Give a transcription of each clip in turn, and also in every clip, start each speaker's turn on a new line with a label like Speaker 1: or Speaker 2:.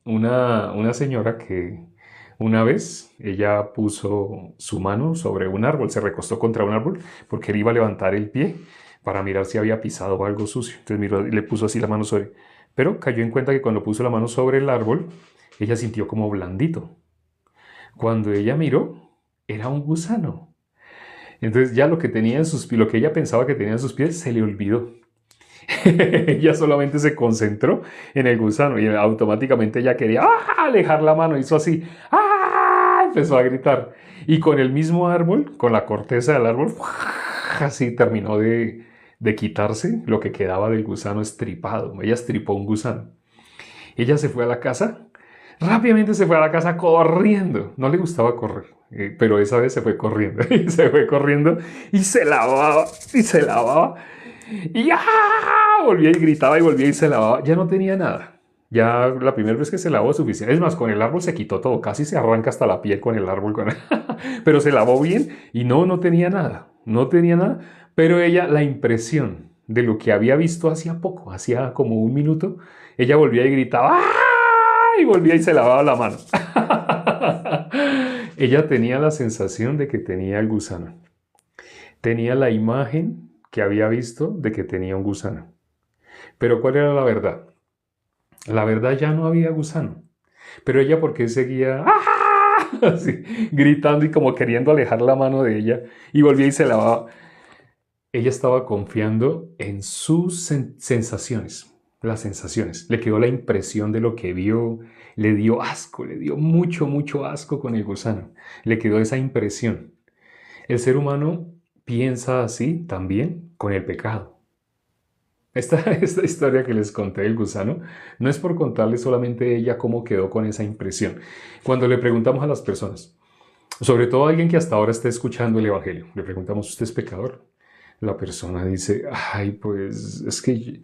Speaker 1: una señora que una vez ella puso su mano sobre un árbol, se recostó contra un árbol porque él iba a levantar el pie para mirar si había pisado algo sucio. Entonces miró y le puso así la mano sobre. Pero cayó en cuenta que cuando puso la mano sobre el árbol, ella sintió como blandito. Cuando ella miró, era un gusano. Entonces ya lo que tenía en sus pies, lo que ella pensaba que tenía en sus pies, se le olvidó. Ella solamente se concentró en el gusano y automáticamente ella quería alejar la mano, hizo así, empezó a gritar. Y con el mismo árbol, con la corteza del árbol, así terminó de quitarse lo que quedaba del gusano estripado. Ella estripó un gusano. Ella se fue a la casa, rápidamente se fue a la casa corriendo. No le gustaba correr, pero esa vez se fue corriendo. Y se fue corriendo y se lavaba y se lavaba. Y volvía y gritaba y volvía y se lavaba. Ya no tenía nada. Ya la primera vez que se lavó suficiente. Es más, con el árbol se quitó todo. Casi se arranca hasta la piel con el árbol. Pero se lavó bien y no tenía nada. No tenía nada. Pero ella, la impresión de lo que había visto hacía poco, hacía como un minuto, ella volvía y gritaba y volvía y se lavaba la mano. Ella tenía la sensación de que tenía el gusano. Tenía la imagen que había visto de que tenía un gusano. Pero ¿cuál era la verdad? La verdad ya no había gusano. Pero ella, ¿por qué seguía así, gritando y como queriendo alejar la mano de ella? Y volvía y se lavaba. Ella estaba confiando en sus sensaciones, las sensaciones. Le quedó la impresión de lo que vio, le dio asco, le dio mucho, mucho asco con el gusano. Le quedó esa impresión. El ser humano piensa así también con el pecado. Esta historia que les conté del gusano no es por contarles solamente ella cómo quedó con esa impresión. Cuando le preguntamos a las personas, sobre todo a alguien que hasta ahora esté escuchando el Evangelio, le preguntamos, ¿usted es pecador? La persona dice, ay, pues es que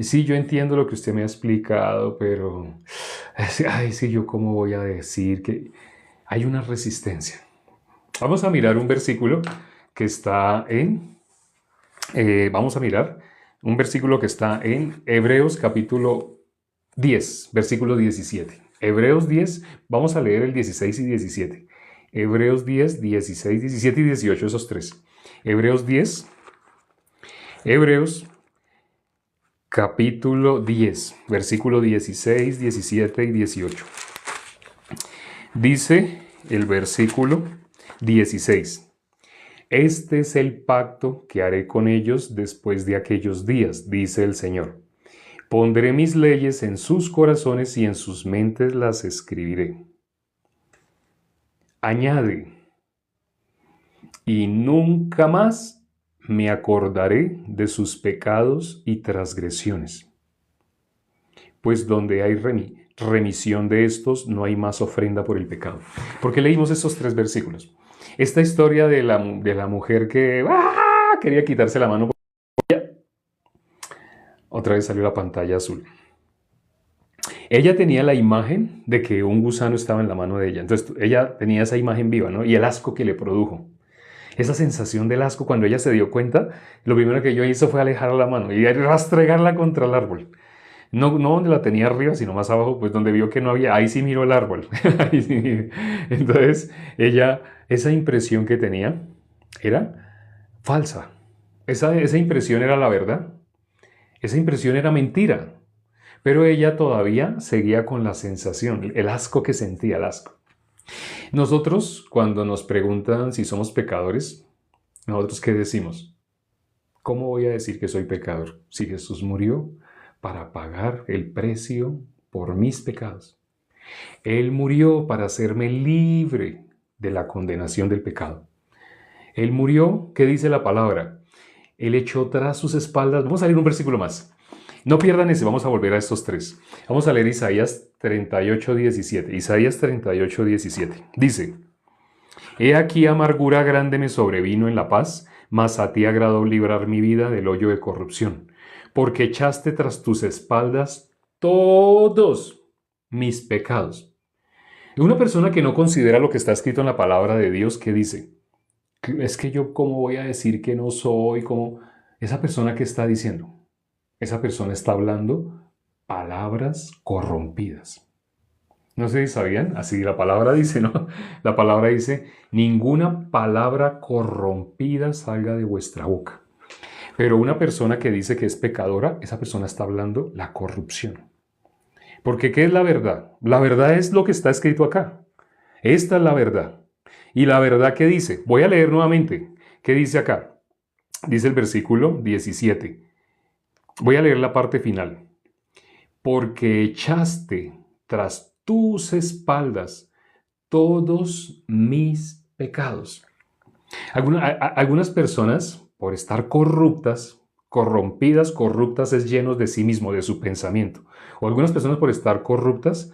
Speaker 1: sí, yo entiendo lo que usted me ha explicado, pero, ay, sí, yo cómo voy a decir que hay una resistencia. Vamos a mirar un versículo que está vamos a mirar un versículo que está en Hebreos capítulo 10, versículo 17. Hebreos 10, vamos a leer el 16 y 17. Hebreos 10, 16, 17 y 18, esos tres. Hebreos 10, Hebreos capítulo 10, versículo 16, 17 y 18. Dice el versículo 16. Este es el pacto que haré con ellos después de aquellos días, dice el Señor. Pondré mis leyes en sus corazones y en sus mentes las escribiré. Añade, y nunca más me acordaré de sus pecados y transgresiones. Pues donde hay remisión de estos, no hay más ofrenda por el pecado. ¿Por qué leímos estos tres versículos? Esta historia de la mujer que quería quitarse la mano. Otra vez salió la pantalla azul. Ella tenía la imagen de que un gusano estaba en la mano de ella. Entonces ella tenía esa imagen viva, ¿no? Y el asco que le produjo. Esa sensación del asco, cuando ella se dio cuenta, lo primero que yo hizo fue alejar la mano y rastregarla contra el árbol. No donde la tenía arriba, sino más abajo, pues donde vio que no había, ahí sí miró el árbol. Ahí sí. Entonces, ella, esa impresión que tenía era falsa. Esa impresión era la verdad. Esa impresión era mentira. Pero ella todavía seguía con la sensación, el asco que sentía, el asco. Nosotros, cuando nos preguntan si somos pecadores, nosotros ¿qué decimos? ¿Cómo voy a decir que soy pecador si Jesús murió para pagar el precio por mis pecados? Él murió para hacerme libre de la condenación del pecado. Él murió, ¿qué dice la palabra? Él echó tras sus espaldas. Vamos a leer un versículo más. No pierdan ese, vamos a volver a estos tres. Vamos a leer Isaías 38, 17. Isaías 38, 17. Dice, he aquí amargura grande me sobrevino en la paz, mas a ti agradó librar mi vida del hoyo de corrupción, porque echaste tras tus espaldas todos mis pecados. Una persona que no considera lo que está escrito en la palabra de Dios, ¿qué dice? Es que yo, ¿cómo voy a decir que no soy? ¿Cómo? Esa persona que está diciendo, esa persona está hablando palabras corrompidas. No sé si sabían, así la palabra dice, ¿no? La palabra dice, ninguna palabra corrompida salga de vuestra boca. Pero una persona que dice que es pecadora, esa persona está hablando la corrupción. Porque ¿qué es la verdad? La verdad es lo que está escrito acá. Esta es la verdad. Y la verdad que dice, voy a leer nuevamente, ¿qué dice acá? Dice el versículo 17. Voy a leer la parte final. Porque echaste tras tus espaldas todos mis pecados. Algunas personas, por estar corruptas, corrompidas, corruptas es llenos de sí mismo, de su pensamiento. O algunas personas por estar corruptas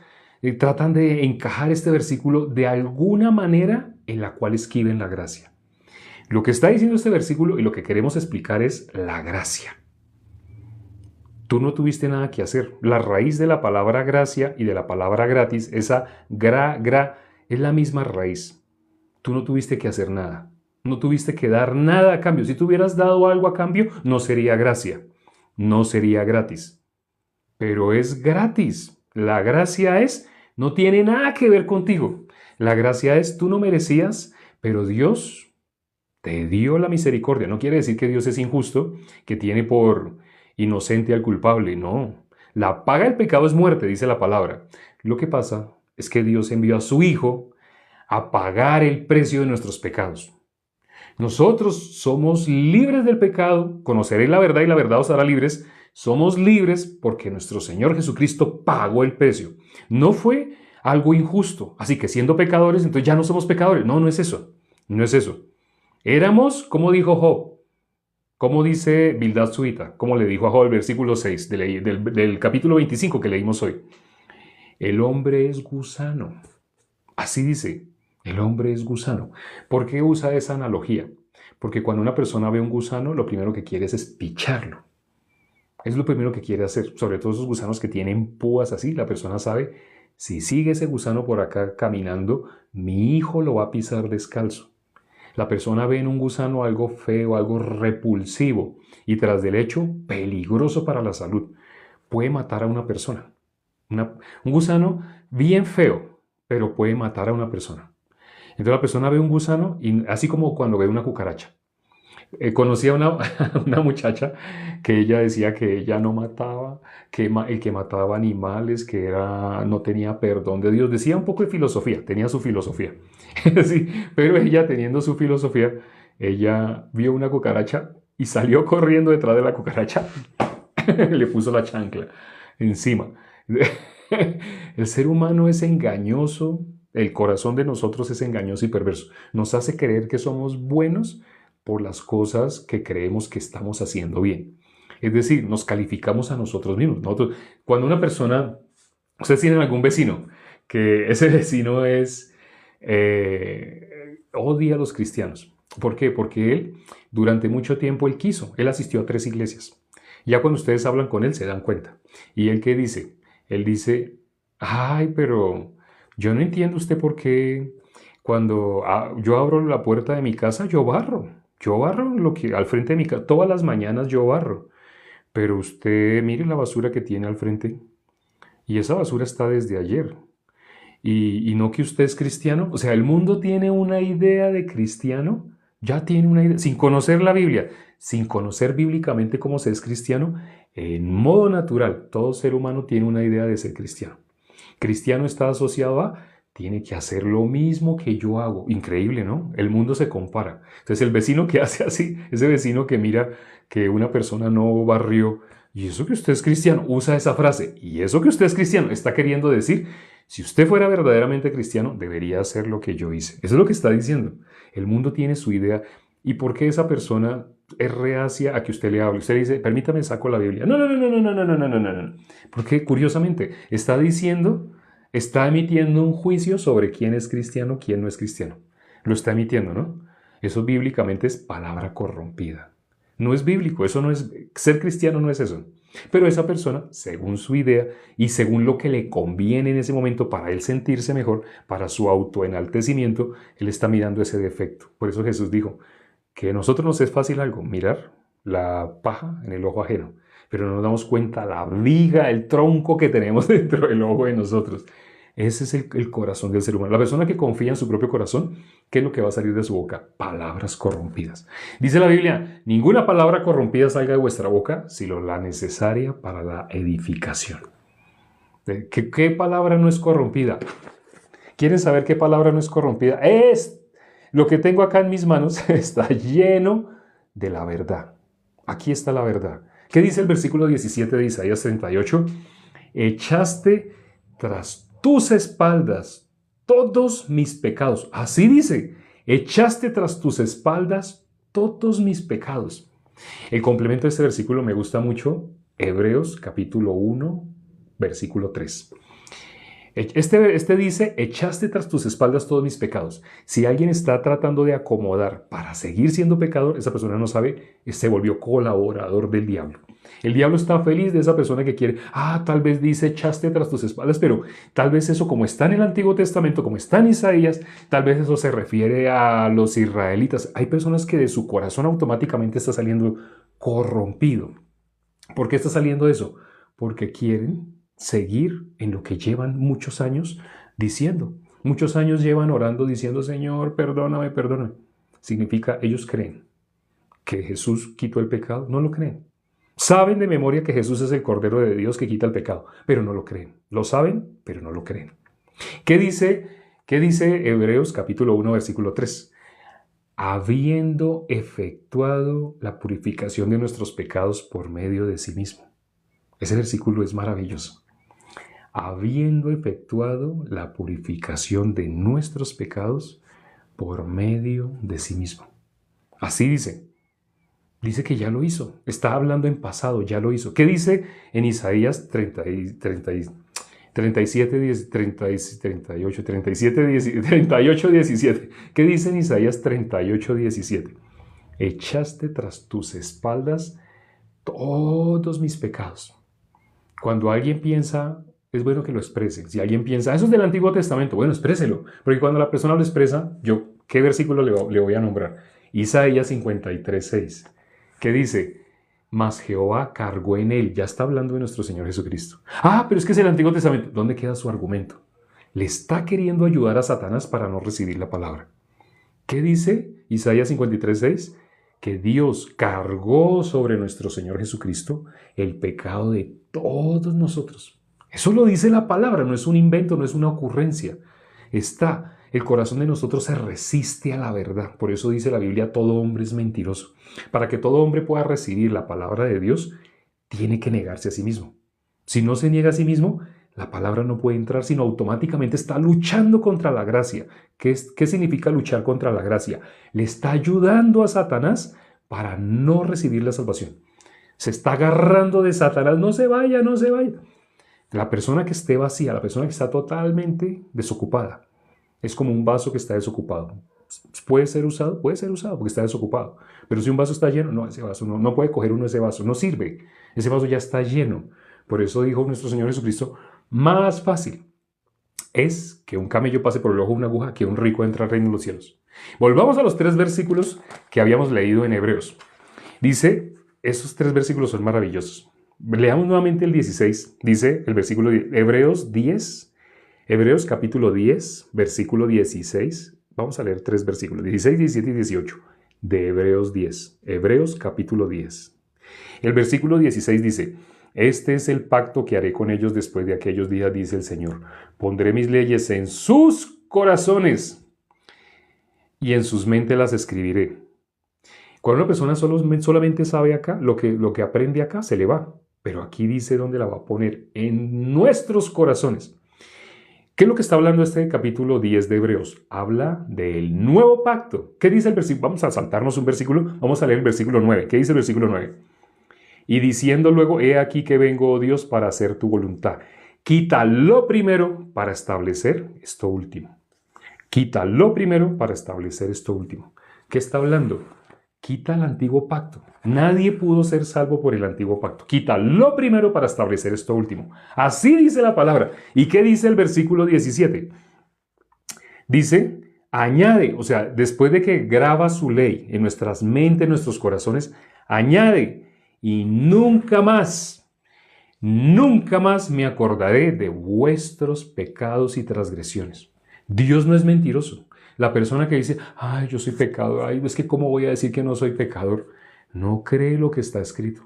Speaker 1: tratan de encajar este versículo de alguna manera en la cual esquiven la gracia. Lo que está diciendo este versículo y lo que queremos explicar es la gracia. Tú no tuviste nada que hacer. La raíz de la palabra gracia y de la palabra gratis, esa gra, es la misma raíz. Tú no tuviste que hacer nada. No tuviste que dar nada a cambio. Si tú hubieras dado algo a cambio, no sería gracia. No sería gratis. Pero es gratis. La gracia no tiene nada que ver contigo. La gracia es, tú no merecías, pero Dios te dio la misericordia. No quiere decir que Dios es injusto, que tiene por inocente al culpable. No. La paga del pecado es muerte, dice la palabra. Lo que pasa es que Dios envió a su Hijo a pagar el precio de nuestros pecados. Nosotros somos libres del pecado, conoceréis la verdad y la verdad os hará libres. Somos libres porque nuestro Señor Jesucristo pagó el precio. No fue algo injusto, así que siendo pecadores, entonces ya no somos pecadores. No, no es eso. No es eso. Éramos, como dijo Job, como dice Bildad Suita, como le dijo a Job el versículo 6 del capítulo 25 que leímos hoy. El hombre es gusano. Así dice, el hombre es gusano. ¿Por qué usa esa analogía? Porque cuando una persona ve un gusano, lo primero que quiere es picharlo. Es lo primero que quiere hacer. Sobre todo esos gusanos que tienen púas así, la persona sabe, si sigue ese gusano por acá caminando, mi hijo lo va a pisar descalzo. La persona ve en un gusano algo feo, algo repulsivo y tras del hecho, peligroso para la salud. Puede matar a una persona. Un gusano bien feo, pero puede matar a una persona. Entonces la persona ve un gusano, y así como cuando ve una cucaracha. Conocí a una muchacha que ella decía que ella no mataba, que el que mataba animales, que no tenía perdón de Dios. Decía un poco de filosofía, tenía su filosofía. Sí, pero ella teniendo su filosofía, ella vio una cucaracha y salió corriendo detrás de la cucaracha. Le puso la chancla encima. El ser humano es engañoso, el corazón de nosotros es engañoso y perverso. Nos hace creer que somos buenos por las cosas que creemos que estamos haciendo bien. Es decir, nos calificamos a nosotros mismos. Cuando una persona, ustedes tienen algún vecino, que ese vecino odia a los cristianos. ¿Por qué? Porque él, durante mucho tiempo, él asistió a 3 iglesias. Ya cuando ustedes hablan con él se dan cuenta. ¿Y él qué dice? Él dice, ay, pero yo no entiendo usted por qué cuando yo abro la puerta de mi casa, yo barro. Yo barro lo que al frente de mi casa. Todas las mañanas yo barro. Pero usted mire la basura que tiene al frente. Y esa basura está desde ayer. Y no que usted es cristiano. O sea, el mundo tiene una idea de cristiano. Ya tiene una idea. Sin conocer la Biblia. Sin conocer bíblicamente cómo se es cristiano. En modo natural, todo ser humano tiene una idea de ser cristiano. Cristiano está asociado a, tiene que hacer lo mismo que yo hago. Increíble, ¿no? El mundo se compara. Entonces el vecino que hace así, ese vecino que mira que una persona no barrió, y eso que usted es cristiano, usa esa frase, y eso que usted es cristiano, está queriendo decir, si usted fuera verdaderamente cristiano, debería hacer lo que yo hice. Eso es lo que está diciendo. El mundo tiene su idea. ¿Y por qué esa persona es reacia a que usted le hable? Usted le dice, permítame, saco la Biblia. No, no, no, no, no, no, no, no, no, no. Porque curiosamente está diciendo, está emitiendo un juicio sobre quién es cristiano, quién no es cristiano. Lo está emitiendo, ¿no? Eso bíblicamente es palabra corrompida. No es bíblico, eso no es, ser cristiano no es eso. Pero esa persona, según su idea y según lo que le conviene en ese momento para él sentirse mejor, para su autoenaltecimiento, él está mirando ese defecto. Por eso Jesús dijo que a nosotros nos es fácil algo, mirar la paja en el ojo ajeno, pero no nos damos cuenta la viga, el tronco que tenemos dentro del ojo de nosotros. Ese es el corazón del ser humano. La persona que confía en su propio corazón, ¿qué es lo que va a salir de su boca? Palabras corrompidas. Dice la Biblia, ninguna palabra corrompida salga de vuestra boca, sino la necesaria para la edificación. ¿Qué palabra no es corrompida? ¿Quieren saber qué palabra no es corrompida? Lo que tengo acá en mis manos está lleno de la verdad. Aquí está la verdad. ¿Qué dice el versículo 17 de Isaías 38? Echaste tras tus espaldas todos mis pecados. Así dice, echaste tras tus espaldas todos mis pecados. El complemento de este versículo me gusta mucho, Hebreos capítulo 1, versículo 3. Este dice, echaste tras tus espaldas todos mis pecados. Si alguien está tratando de acomodar para seguir siendo pecador, esa persona no sabe, se volvió colaborador del diablo. El diablo está feliz de esa persona que quiere, tal vez dice, echaste tras tus espaldas, pero tal vez eso como está en el Antiguo Testamento, como está en Isaías, tal vez eso se refiere a los israelitas. Hay personas que de su corazón automáticamente está saliendo corrompido. ¿Por qué está saliendo eso? Porque quieren seguir en lo que llevan muchos años diciendo. Muchos años llevan orando diciendo, Señor, perdóname, perdóname. Significa, ellos creen que Jesús quitó el pecado. No lo creen. Saben de memoria que Jesús es el Cordero de Dios que quita el pecado, pero no lo creen. Lo saben, pero no lo creen. ¿Qué dice Hebreos capítulo 1, versículo 3? Habiendo efectuado la purificación de nuestros pecados por medio de sí mismo. Ese versículo es maravilloso. Habiendo efectuado la purificación de nuestros pecados por medio de sí mismo. Así dice. Dice que ya lo hizo. Está hablando en pasado, ya lo hizo. ¿Qué dice en Isaías 38, 17? ¿Qué dice en Isaías 38, 17? Echaste tras tus espaldas todos mis pecados. Cuando alguien piensa, es bueno que lo exprese. Si alguien piensa, eso es del Antiguo Testamento, bueno, expréselo. Porque cuando la persona lo expresa, ¿qué versículo le voy a nombrar? Isaías 53, 6. ¿Qué dice? Mas Jehová cargó en él. Ya está hablando de nuestro Señor Jesucristo. Pero es que es el Antiguo Testamento. ¿Dónde queda su argumento? Le está queriendo ayudar a Satanás para no recibir la palabra. ¿Qué dice Isaías 53, 6? Que Dios cargó sobre nuestro Señor Jesucristo el pecado de todos nosotros. Eso lo dice la palabra, no es un invento, no es una ocurrencia. El corazón de nosotros se resiste a la verdad. Por eso dice la Biblia, todo hombre es mentiroso. Para que todo hombre pueda recibir la palabra de Dios, tiene que negarse a sí mismo. Si no se niega a sí mismo, la palabra no puede entrar, sino automáticamente está luchando contra la gracia. ¿Qué significa luchar contra la gracia? Le está ayudando a Satanás para no recibir la salvación. Se está agarrando de Satanás. No se vaya, no se vaya. La persona que esté vacía, la persona que está totalmente desocupada, es como un vaso que está desocupado. ¿Puede ser usado? Puede ser usado porque está desocupado. Pero si un vaso está lleno, no, ese vaso no puede coger uno ese vaso. No sirve. Ese vaso ya está lleno. Por eso dijo nuestro Señor Jesucristo, más fácil es que un camello pase por el ojo de una aguja que un rico entre al reino de los cielos. Volvamos a los 3 versículos que habíamos leído en Hebreos. Dice, esos 3 versículos son maravillosos. Leamos nuevamente el 16. Dice el versículo de Hebreos capítulo 10, versículo 16. Vamos a leer 3 versículos, 16, 17 y 18 de Hebreos 10. Hebreos capítulo 10. El versículo 16 dice, este es el pacto que haré con ellos después de aquellos días, dice el Señor. Pondré mis leyes en sus corazones y en sus mentes las escribiré. Cuando una persona solamente sabe acá, lo que aprende acá se le va. Pero aquí dice dónde la va a poner, en nuestros corazones. ¿Qué es lo que está hablando este capítulo 10 de Hebreos? Habla del nuevo pacto. ¿Qué dice el versículo? Vamos a saltarnos un versículo. Vamos a leer el versículo 9. ¿Qué dice el versículo 9? Y diciendo luego, he aquí que vengo, oh Dios, para hacer tu voluntad. Quita lo primero para establecer esto último. Quita lo primero para establecer esto último. ¿Qué está hablando? Quita el antiguo pacto. Nadie pudo ser salvo por el antiguo pacto. Quita lo primero para establecer esto último. Así dice la palabra. ¿Y qué dice el versículo 17? Dice, añade, o sea, después de que graba su ley en nuestras mentes, en nuestros corazones, añade y nunca más nunca más me acordaré de vuestros pecados y transgresiones. Dios no es mentiroso. La persona que dice, ay, yo soy pecador, ay, es que ¿cómo voy a decir que no soy pecador? No cree lo que está escrito.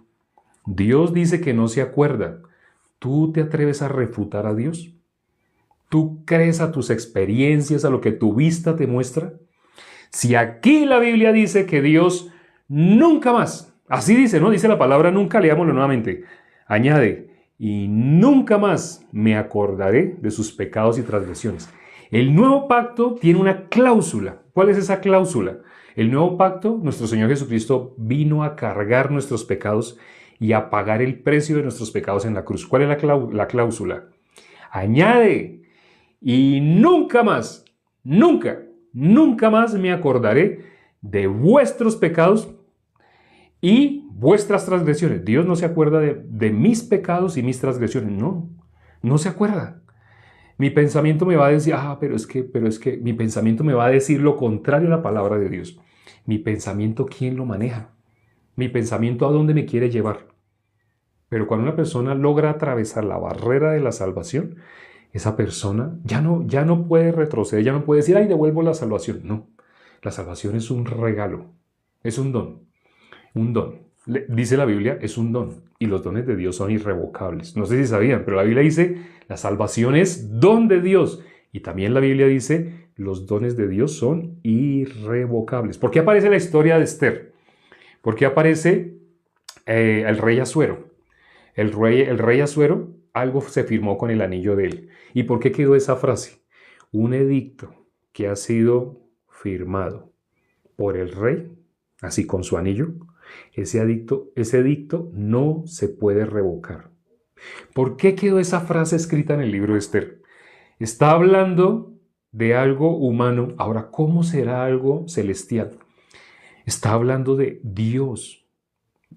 Speaker 1: Dios dice que no se acuerda. ¿Tú te atreves a refutar a Dios? ¿Tú crees a tus experiencias, a lo que tu vista te muestra? Si aquí la Biblia dice que Dios nunca más, así dice, ¿no? Dice la palabra nunca, leámoslo nuevamente. Añade, y nunca más me acordaré de sus pecados y transgresiones. El nuevo pacto tiene una cláusula. ¿Cuál es esa cláusula? El nuevo pacto, nuestro Señor Jesucristo vino a cargar nuestros pecados y a pagar el precio de nuestros pecados en la cruz. ¿Cuál es la cláusula? Añade, y nunca más, nunca más me acordaré de vuestros pecados y vuestras transgresiones. Dios no se acuerda de mis pecados y mis transgresiones. No se acuerda. Mi pensamiento me va a decir, pero es que mi pensamiento me va a decir lo contrario a la palabra de Dios. Mi pensamiento, ¿quién lo maneja? Mi pensamiento, ¿a dónde me quiere llevar? Pero cuando una persona logra atravesar la barrera de la salvación, esa persona ya no puede retroceder, ya no puede decir, ay, devuelvo la salvación. No, la salvación es un regalo, es un don. Un don. Dice la Biblia, es un don. Y los dones de Dios son irrevocables. No sé si sabían, pero la Biblia dice, la salvación es don de Dios. Y también la Biblia dice, los dones de Dios son irrevocables. ¿Por qué aparece la historia de Esther? ¿Por qué aparece el rey Asuero? El rey Asuero, algo se firmó con el anillo de él. ¿Y por qué quedó esa frase? Un edicto que ha sido firmado por el rey, así con su anillo, ese edicto no se puede revocar. ¿Por qué quedó esa frase escrita en el libro de Esther? Está hablando de algo humano. Ahora, ¿cómo será algo celestial? Está hablando de Dios.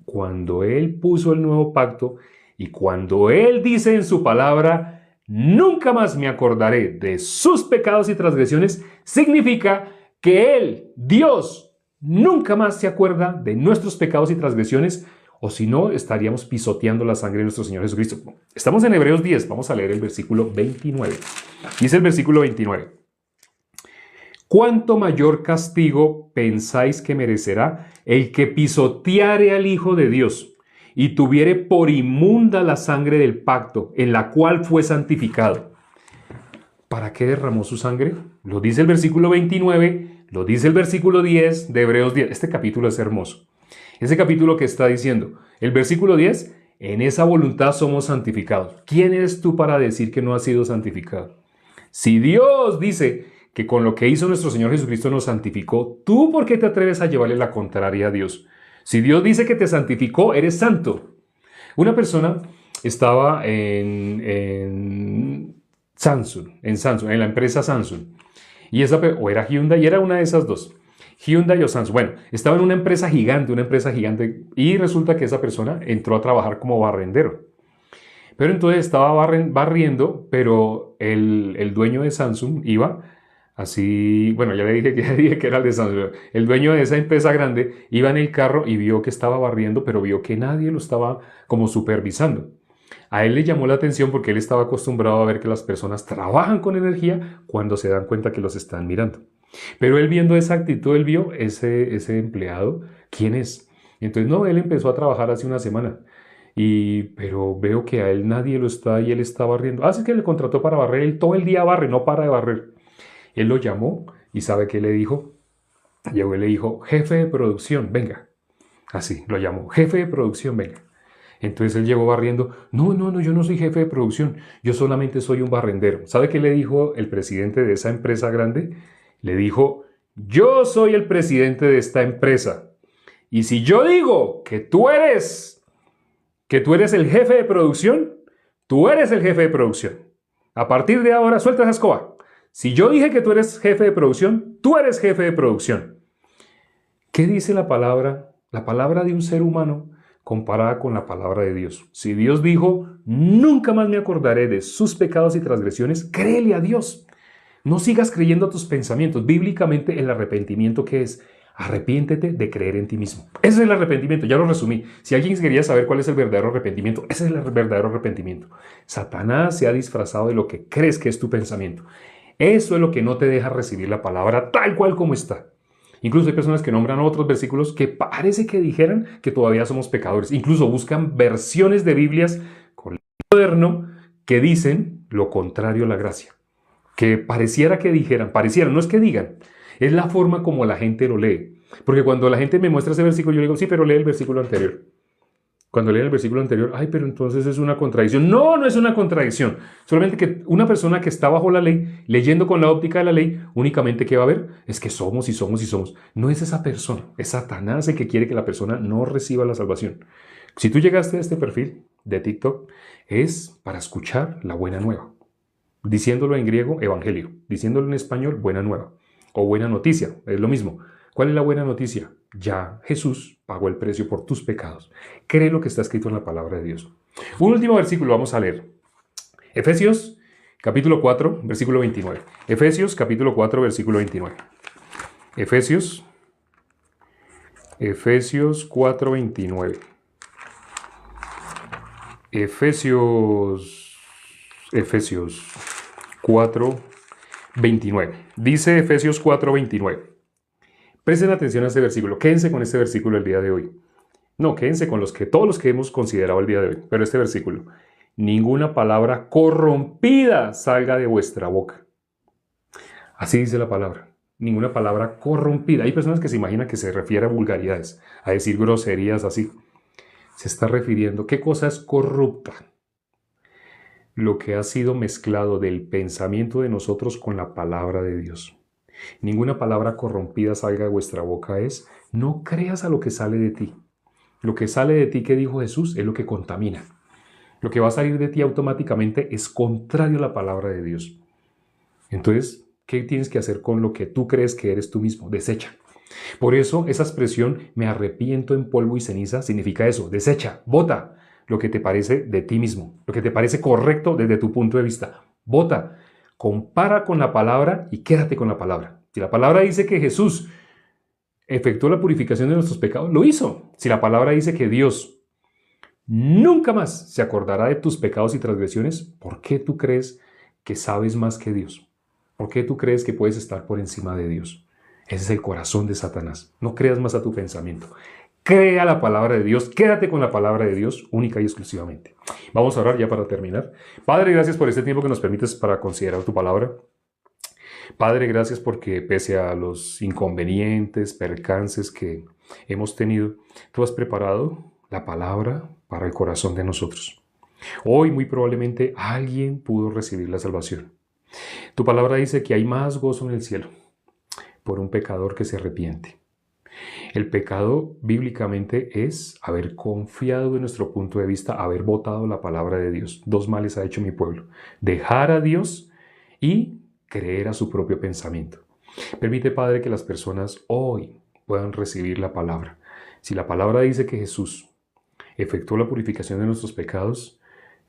Speaker 1: Cuando Él puso el nuevo pacto y cuando Él dice en su palabra, nunca más me acordaré de sus pecados y transgresiones, significa que Él, Dios, nunca más se acuerda de nuestros pecados y transgresiones, o si no, estaríamos pisoteando la sangre de nuestro Señor Jesucristo. Estamos en Hebreos 10, vamos a leer el versículo 29. Dice el versículo 29. ¿Cuánto mayor castigo pensáis que merecerá el que pisoteare al Hijo de Dios y tuviere por inmunda la sangre del pacto en la cual fue santificado? ¿Para qué derramó su sangre? Lo dice el versículo 29, lo dice el versículo 10 de Hebreos 10. Este capítulo es hermoso. Ese capítulo que está diciendo, el versículo 10, en esa voluntad somos santificados. ¿Quién eres tú para decir que no has sido santificado? Si Dios dice que con lo que hizo nuestro Señor Jesucristo nos santificó, ¿tú por qué te atreves a llevarle la contraria a Dios? Si Dios dice que te santificó, eres santo. Una persona estaba en Samsung, en la empresa Samsung. O era Hyundai, y era una de esas dos. Hyundai o Samsung. Bueno, estaba en una empresa gigante, y resulta que esa persona entró a trabajar como barrendero. Pero entonces estaba barriendo, pero el dueño de Samsung iba así, bueno, ya dije que era el de Samsung. El dueño de esa empresa grande iba en el carro y vio que estaba barriendo, pero vio que nadie lo estaba como supervisando. A él le llamó la atención porque él estaba acostumbrado a ver que las personas trabajan con energía cuando se dan cuenta que los están mirando. Pero él viendo esa actitud, él vio ese empleado, ¿quién es? Entonces, no, él empezó a trabajar hace una semana. Pero veo que a él nadie lo está y él está barriendo. Así que le contrató para barrer. Él todo el día barre, no para de barrer. Él lo llamó y ¿sabe qué le dijo? Llegó y le dijo, jefe de producción, venga. Así, lo llamó, jefe de producción, venga. Entonces él llegó barriendo, no, yo no soy jefe de producción, yo solamente soy un barrendero. ¿Sabe qué le dijo el presidente de esa empresa grande? Le dijo, yo soy el presidente de esta empresa. Y si yo digo que tú eres el jefe de producción, tú eres el jefe de producción. A partir de ahora, suelta esa escoba. Si yo dije que tú eres jefe de producción, tú eres jefe de producción. ¿Qué dice la palabra? La palabra de un ser humano comparada con la palabra de Dios. Si Dios dijo, nunca más me acordaré de sus pecados y transgresiones, créele a Dios. No sigas creyendo tus pensamientos. Bíblicamente, el arrepentimiento, ¿qué es? Arrepiéntete de creer en ti mismo. Ese es el arrepentimiento, ya lo resumí. Si alguien quería saber cuál es el verdadero arrepentimiento, ese es el verdadero arrepentimiento. Satanás se ha disfrazado de lo que crees que es tu pensamiento. Eso es lo que no te deja recibir la palabra tal cual como está. Incluso hay personas que nombran otros versículos que parece que dijeran que todavía somos pecadores. Incluso buscan versiones de Biblias con el moderno que dicen lo contrario a la gracia. Que pareciera que dijeran, no es que digan, es la forma como la gente lo lee. Porque cuando la gente me muestra ese versículo, yo le digo, sí, pero lee el versículo anterior. Cuando leen el versículo anterior, ay, pero entonces es una contradicción. No, no es una contradicción. Solamente que una persona que está bajo la ley, leyendo con la óptica de la ley, únicamente ¿qué va a ver? Es que somos y somos y somos. No es esa persona, es Satanás el que quiere que la persona no reciba la salvación. Si tú llegaste a este perfil de TikTok, es para escuchar la buena nueva. Diciéndolo en griego, evangelio. Diciéndolo en español, buena nueva. O buena noticia, es lo mismo. ¿Cuál es la buena noticia? Ya Jesús pagó el precio por tus pecados. Cree lo que está escrito en la palabra de Dios. Un último versículo vamos a leer. Efesios capítulo 4, versículo 29. Efesios capítulo 4, versículo 29. Efesios 4, 29. Efesios 4, 29. Dice Efesios 4, 29. Presten atención a este versículo. Quédense con este versículo el día de hoy. No, quédense con todos los que hemos considerado el día de hoy. Pero este versículo. Ninguna palabra corrompida salga de vuestra boca. Así dice la palabra. Ninguna palabra corrompida. Hay personas que se imaginan que se refiere a vulgaridades, a decir groserías así. Se está refiriendo. ¿Qué cosa es corrupta? Lo que ha sido mezclado del pensamiento de nosotros con la palabra de Dios. Ninguna palabra corrompida salga de vuestra boca es, no creas a lo que sale de ti. Lo que sale de ti, que dijo Jesús, es lo que contamina. Lo que va a salir de ti automáticamente es contrario a la palabra de Dios. Entonces, ¿qué tienes que hacer con lo que tú crees que eres tú mismo? Desecha. Por eso, esa expresión, me arrepiento en polvo y ceniza, significa eso, desecha, bota lo que te parece de ti mismo, lo que te parece correcto desde tu punto de vista. Bota, compara con la palabra y quédate con la palabra. Si la palabra dice que Jesús efectuó la purificación de nuestros pecados, lo hizo. Si la palabra dice que Dios nunca más se acordará de tus pecados y transgresiones, ¿por qué tú crees que sabes más que Dios? ¿Por qué tú crees que puedes estar por encima de Dios? Ese es el corazón de Satanás. No creas más a tu pensamiento. Crea la palabra de Dios, quédate con la palabra de Dios única y exclusivamente. Vamos a orar ya para terminar. Padre, gracias por este tiempo que nos permites para considerar tu palabra. Padre, gracias porque pese a los inconvenientes, percances que hemos tenido, tú has preparado la palabra para el corazón de nosotros. Hoy muy probablemente alguien pudo recibir la salvación. Tu palabra dice que hay más gozo en el cielo por un pecador que se arrepiente. El pecado bíblicamente es haber confiado de nuestro punto de vista, haber votado la palabra de Dios. Dos males ha hecho mi pueblo: dejar a Dios y creer a su propio pensamiento. Permite, Padre, que las personas hoy puedan recibir la palabra. Si la palabra dice que Jesús efectuó la purificación de nuestros pecados,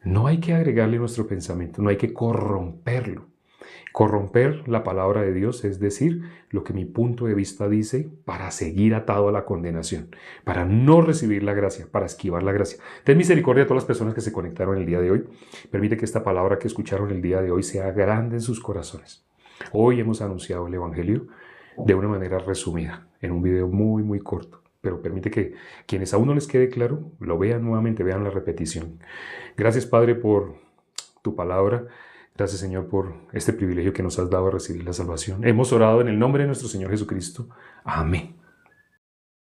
Speaker 1: no hay que agregarle nuestro pensamiento, no hay que corromperlo. Corromper la palabra de Dios es decir lo que mi punto de vista dice para seguir atado a la condenación, para no recibir la gracia, para esquivar la gracia. Ten misericordia a todas las personas que se conectaron el día de hoy. Permite que esta palabra que escucharon el día de hoy sea grande en sus corazones. Hoy hemos anunciado el Evangelio de una manera resumida, en un video muy, muy corto. Pero permite que quienes aún no les quede claro, lo vean nuevamente, vean la repetición. Gracias, Padre, por tu palabra. Gracias, Señor, por este privilegio que nos has dado a recibir la salvación. Hemos orado en el nombre de nuestro Señor Jesucristo. Amén.